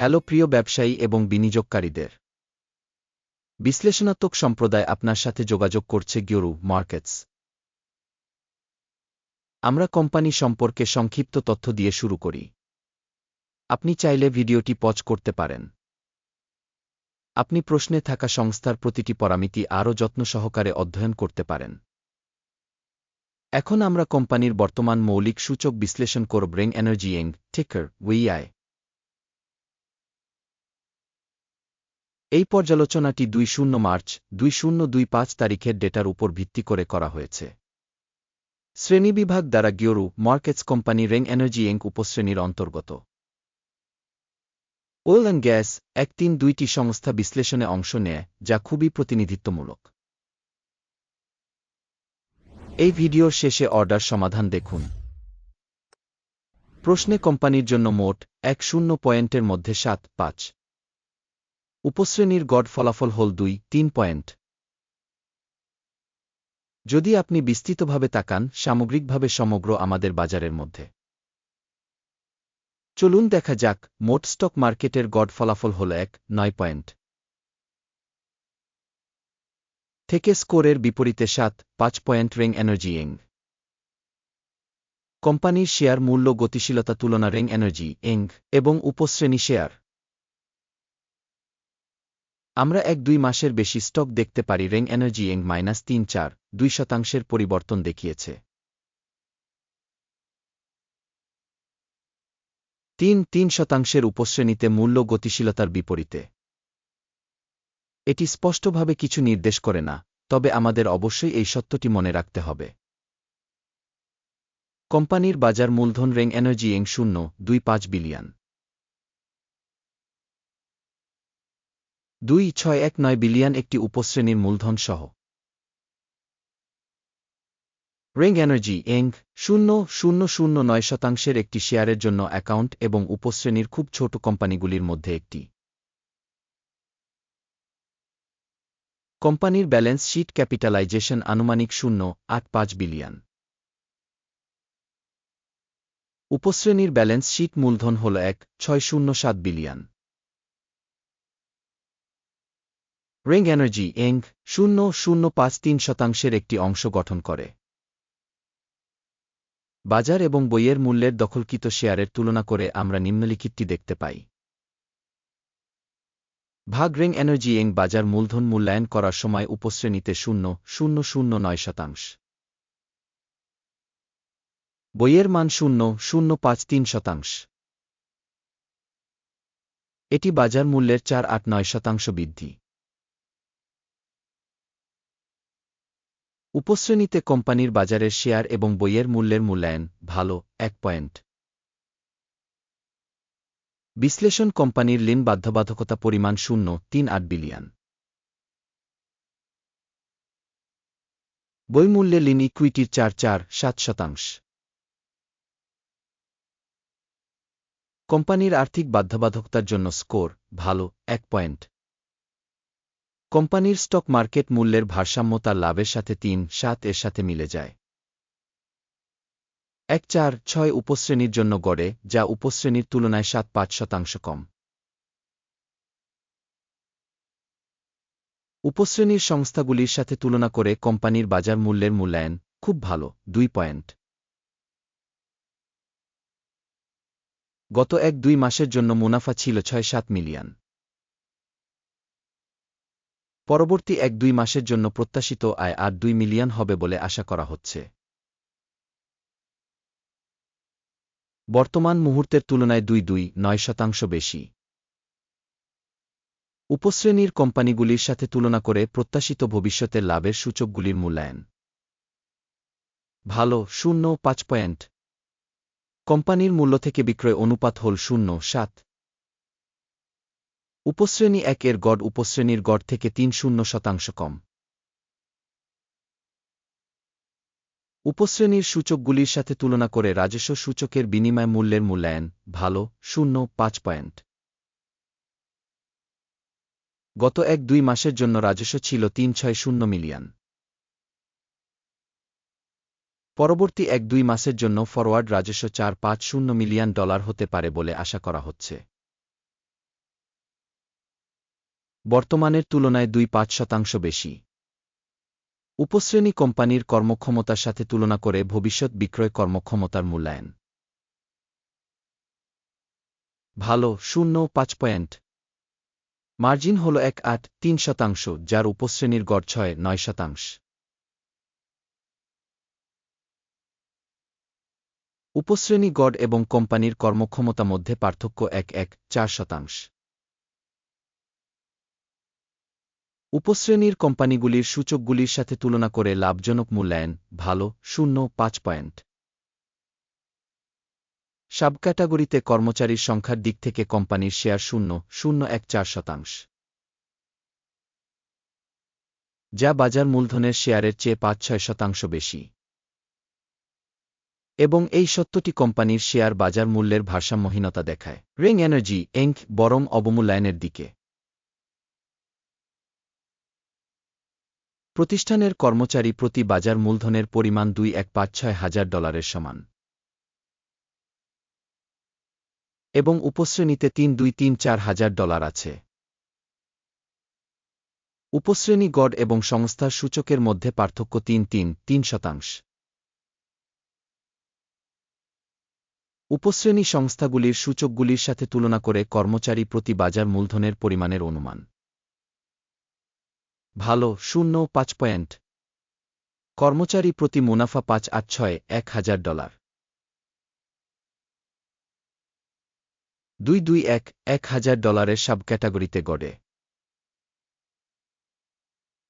Hello প্রিয় ব্যবসায়ী এবং বিনিয়োগকারীদের। বিশ্লেষণাত্মক সম্প্রদায় আপনার সাথে যোগাযোগ করছে গিওরু মার্কেটস। আমরা কোম্পানি সম্পর্কে সংক্ষিপ্ত তথ্য দিয়ে শুরু করি। আপনি চাইলে ভিডিওটি পজ করতে পারেন। আপনি প্রশ্নে থাকা সংস্থার প্রতিটি পরামিতি আরও যত্ন সহকারে অধ্যয়ন করতে পারেন। এখন আমরা কোম্পানির বর্তমান মৌলিক সূচক বিশ্লেষণ করব। রেং এনার্জি ইনক, টিকার ওইআই। এই পর্যালোচনাটি 20 মার্চ 2025 তারিখের ডেটার উপর ভিত্তি করে করা হয়েছে। শ্রেণীবিভাগ দ্বারা গিওরু মার্কেটস কোম্পানি রেং এনার্জি ইনক উপশ্রেণীর অন্তর্গত। ওয়েল অ্যান্ড গ্যাস 1-3-2টি সংস্থা বিশ্লেষণে অংশ নেয়, যা খুবই প্রতিনিধিত্বমূলক। এই ভিডিওর শেষে অর্ডার সমাধান দেখুন। প্রশ্নে কোম্পানির জন্য মোট 10 পয়েন্টের মধ্যে 7-5। উপশ্রেণীর গড় ফলাফল হল 2-3 পয়েন্ট। যদি আপনি বিস্তৃতভাবে তাকান, সামগ্রিকভাবে সমগ্র আমাদের বাজারের মধ্যে। চলুন দেখা যাক, মোট স্টক মার্কেটের গড় ফলাফল হল 9 পয়েন্ট। থেকে স্কোরের বিপরীতে 7-5 পয়েন্ট রেং এনার্জি ইনক। কোম্পানির শেয়ার মূল্য গতিশীলতা তুলনা রেং এনার্জি ইনক এবং উপশ্রেণী শেয়ার। আমরা 1-2 মাসের বেশি স্টক দেখতে পারি। রেং এনার্জি ইনক -3-4-2% পরিবর্তন দেখিয়েছে। 3-3% উপশ্রেণীতে মূল্য গতিশীলতার বিপরীতে। এটি স্পষ্টভাবে কিছু নির্দেশ করে না, তবে আমাদের অবশ্যই এই সত্যটি মনে রাখতে হবে। কোম্পানির বাজার মূলধন রেং এনার্জি ইনক 0.25 বিলিয়ন। 2.619 বিলিয়ন একটি উপশ্রেণীর মূলধন সহ। রেং এনার্জি ইনক 0.009% একটি শেয়ারের জন্য অ্যাকাউন্ট এবং উপশ্রেণীর খুব ছোট কোম্পানিগুলির মধ্যে একটি। কোম্পানির ব্যালেন্স শিট ক্যাপিটালাইজেশন আনুমানিক 0.85 বিলিয়ন। উপশ্রেণীর ব্যালেন্স শিট মূলধন হল 1.607 বিলিয়ন। রেং এনার্জি ইনক 0.053% একটি অংশ গঠন করে। বাজার এবং বইয়ের মূল্যের দখলকৃত শেয়ারের তুলনা করে আমরা নিম্নলিখিতটি দেখতে পাই। ভাগ রেং এনার্জি ইনক বাজার মূলধন মূল্যায়ন করার সময় উপশ্রেণীতে 0.009%। বইয়ের মান 0.053%। এটি বাজার মূল্যের 4.89% বৃদ্ধি। উপশ্রেণীতে কোম্পানির বাজারের শেয়ার এবং বইয়ের মূল্যের মূল্যায়ন ভালো 1 পয়েন্ট। বিশ্লেষণ কোম্পানির ঋণ বাধ্যবাধকতা পরিমাণ 0.38 বিলিয়ন। বই মূল্যে ঋণ ইকুইটির 4.47%। কোম্পানির আর্থিক বাধ্যবাধকতার জন্য স্কোর ভালো 1 পয়েন্ট। কোম্পানির স্টক মার্কেট মূল্যের ভারসাম্য তার লাভের সাথে 3.7 এর সাথে মিলে যায়। 1.4-6 উপশ্রেণীর জন্য গড়ে, যা উপশ্রেণীর তুলনায় 7.5% কম। উপশ্রেণীর সংস্থাগুলির সাথে তুলনা করে কোম্পানির বাজার মূল্যের মূল্যায়ন খুব ভালো 2 পয়েন্ট। গত 1-2 মাসের জন্য মুনাফা ছিল 6-7 মিলিয়ন। পরবর্তী 1-2 মাসের জন্য প্রত্যাশিত আয় 8-2 মিলিয়ন হবে বলে আশা করা হচ্ছে। বর্তমান মুহূর্তের তুলনায় 2.29% বেশি। উপশ্রেণীর কোম্পানিগুলির সাথে তুলনা করে প্রত্যাশিত ভবিষ্যতের লাভের সূচকগুলির মূল্যায়ন ভালো 0.5 পয়েন্ট। কোম্পানির মূল্য থেকে বিক্রয় অনুপাত হল 0.7। উপশ্রেণী 1 এর গড় উপশ্রেণীর গড় থেকে 3.0% কম। উপশ্রেণীর সূচকগুলির সাথে তুলনা করে রাজস্ব সূচকের বিনিময় মূল্যের মূল্যায়ন ভালো 0.5 পয়েন্ট। গত 1-2 মাসের জন্য রাজস্ব ছিল 360 মিলিয়ন। পরবর্তী 1-2 মাসের জন্য ফরওয়ার্ড রাজস্ব $450 মিলিয়ন হতে পারে বলে আশা করা হচ্ছে। বর্তমানের তুলনায় 2-5% বেশি। উপশ্রেণী কোম্পানির কর্মক্ষমতার সাথে তুলনা করে ভবিষ্যৎ বিক্রয় কর্মক্ষমতার মূল্যায়ন। ভালো 0.5 পয়েন্ট। মার্জিন হল 1.8-3%, যার উপশ্রেণীর গড় 6-9%। উপশ্রেণী গড় এবং কোম্পানির কর্মক্ষমতা মধ্যে পার্থক্য 1.4%। উপশ্রেণীর কোম্পানিগুলির সূচকগুলির সাথে তুলনা করে লাভজনক মূল্যায়ন। ভালো 0.5 পয়েন্ট। সাবক্যাটাগরিতে কর্মচারীর সংখ্যার দিক থেকে কোম্পানির শেয়ার 0.14%, যা বাজার মূলধনের শেয়ারের চেয়ে 5-6% বেশি। এবং এই সত্যটি কোম্পানির শেয়ার বাজার মূল্যের ভারসাম্যহীনতা দেখায়। রিং এনার্জি ইনক বরং অবমূল্যায়নের দিকে। প্রতিষ্ঠানের কর্মচারী প্রতি বাজার মূলধনের পরিমাণ $2,156,000 সমান, এবং উপশ্রেণীতে $3,234,000 আছে। উপশ্রেণী গড় এবং সংস্থার সূচকের মধ্যে পার্থক্য 3.3%। উপশ্রেণী সংস্থাগুলির সূচকগুলির সাথে তুলনা করে কর্মচারী প্রতি বাজার মূলধনের পরিমাণের অনুমান। ভালো 0.5 পয়েন্ট। কর্মচারী প্রতি মুনাফা $5,861,000। 221,000 সাবক্যাটাগরিতে গড়ে,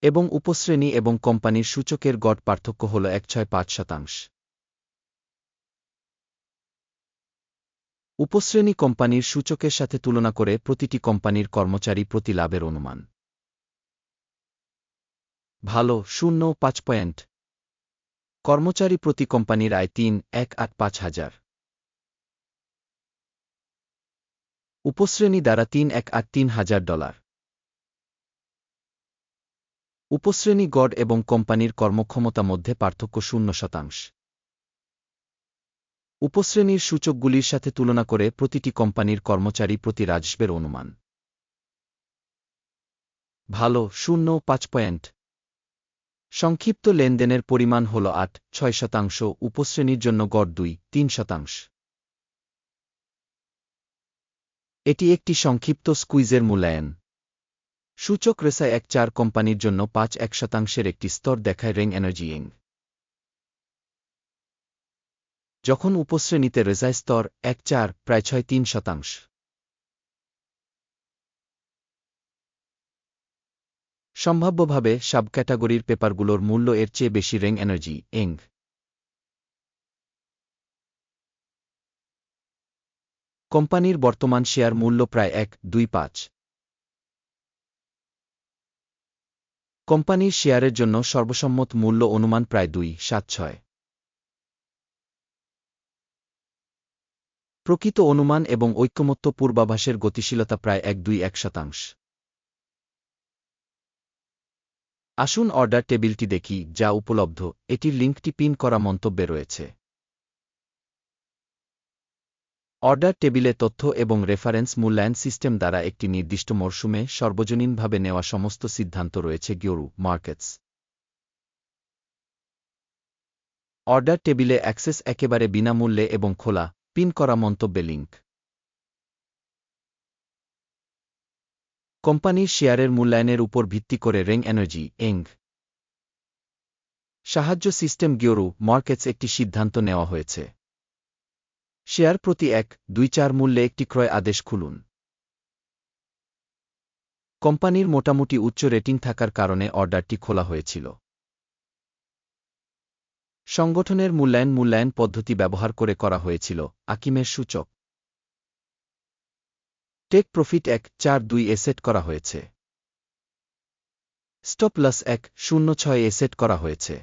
এবং উপশ্রেণী এবং কোম্পানির সূচকের গড় পার্থক্য হল 1.65%। উপশ্রেণী কোম্পানির সূচকের সাথে তুলনা করে প্রতিটি কোম্পানির কর্মচারী প্রতি লাভের অনুমান। ভালো 0.5 পয়েন্ট। কর্মচারী প্রতি কোম্পানির আয় $3,185,000। উপশ্রেণী দ্বারা $3,183,000। উপশ্রেণী গড় এবং কোম্পানির কর্মক্ষমতা মধ্যে পার্থক্য 0%। উপশ্রেণীর সূচকগুলির সাথে তুলনা করে প্রতিটি কোম্পানির কর্মচারী প্রতি রাজস্বের অনুমান। ভালো 0.5 পয়েন্ট। সংক্ষিপ্ত লেনদেনের পরিমাণ হল 8-6%, উপশ্রেণীর জন্য গড় 2-3%। এটি একটি সংক্ষিপ্ত স্কুইজের মূল্যায়ন। সূচক রেসাই 1.4 কোম্পানির জন্য 5-1% একটি স্তর দেখায় রিং এনার্জি ইনক। যখন উপশ্রেণীতে রেসাই স্তর 1.4 প্রায় 6-3%। সম্ভাব্যভাবে সাবক্যাটাগরির পেপারগুলোর মূল্য এর চেয়ে বেশি রিং এনার্জি ইনক। কোম্পানির বর্তমান শেয়ার মূল্য প্রায় 1.25। কোম্পানির শেয়ারের জন্য সর্বসম্মত মূল্য অনুমান প্রায় 2.76। প্রকৃত অনুমান এবং ঐকমত্য পূর্বাভাসের গতিশীলতা প্রায় 1-2-1%। আসুন অর্ডার টেবিলটি দেখি যা উপলব্ধ। এটির লিঙ্কটি পিন করা মন্তব্যে রয়েছে। অর্ডার টেবিলে তথ্য এবং রেফারেন্স মূল্যায়ন সিস্টেম দ্বারা একটি নির্দিষ্ট মরশুমে সর্বজনীনভাবে নেওয়া সমস্ত সিদ্ধান্ত রয়েছে। গিওরু মার্কেটস অর্ডার টেবিলে অ্যাক্সেস একেবারে বিনামূল্যে এবং খোলা। পিন করা মন্তব্যে লিঙ্ক। কোম্পানির শেয়ারের মূল্যায়নের উপর ভিত্তি করে রিং এনার্জি ইনক সাহায্য সিস্টেম গিওরু মার্কেটস একটি সিদ্ধান্ত নেওয়া হয়েছে। শেয়ার প্রতি 1.24 মূল্যে একটি ক্রয় আদেশ খুলুন। কোম্পানির মোটামুটি উচ্চ রেটিং থাকার কারণে অর্ডারটি খোলা হয়েছিল। সংগঠনের মূল্যায়ন পদ্ধতি ব্যবহার করে করা হয়েছিল। আকিমের সূচক টেক প্রফিট 1.42 সেট করা হয়েছে। স্টপ লস 1.06 সেট করা হয়েছে।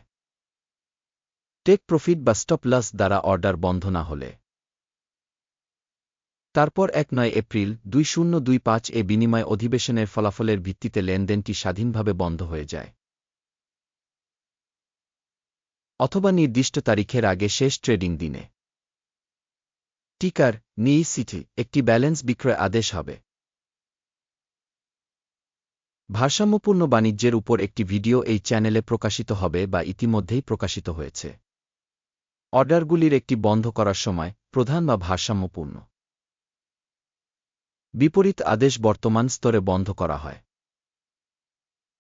টেক প্রফিট বা স্টপ লস দ্বারা অর্ডার বন্ধ না হলে। তারপর 1-9 এপ্রিল 2025 বিনিময় অধিবেশনের ফলাফলের ভিত্তিতে লেনদেনটি স্বাধীনভাবে বন্ধ হয়ে যায়, অথবা নির্দিষ্ট তারিখের আগে শেষ ট্রেডিং দিনে। টিকার নিই সিটি একটি ব্যালেন্স বিক্রয় আদেশ হবে। ভারসাম্যপূর্ণ বাণিজ্যের উপর একটি ভিডিও এই চ্যানেলে প্রকাশিত হবে বা ইতিমধ্যেই প্রকাশিত হয়েছে। অর্ডারগুলির একটি বন্ধ করার সময় প্রধান বা ভারসাম্যপূর্ণ বিপরীত আদেশ বর্তমান স্তরে বন্ধ করা হয়।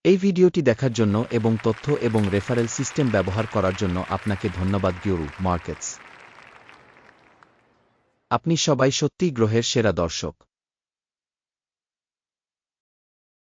এই ভিডিওটি দেখার জন্য এবং তথ্য এবং রেফারেল সিস্টেম ব্যবহার করার জন্য আপনাকে ধন্যবাদ। গিওরু মার্কেটস, আপনি সবাই সত্যিই গ্রহের সেরা দর্শক।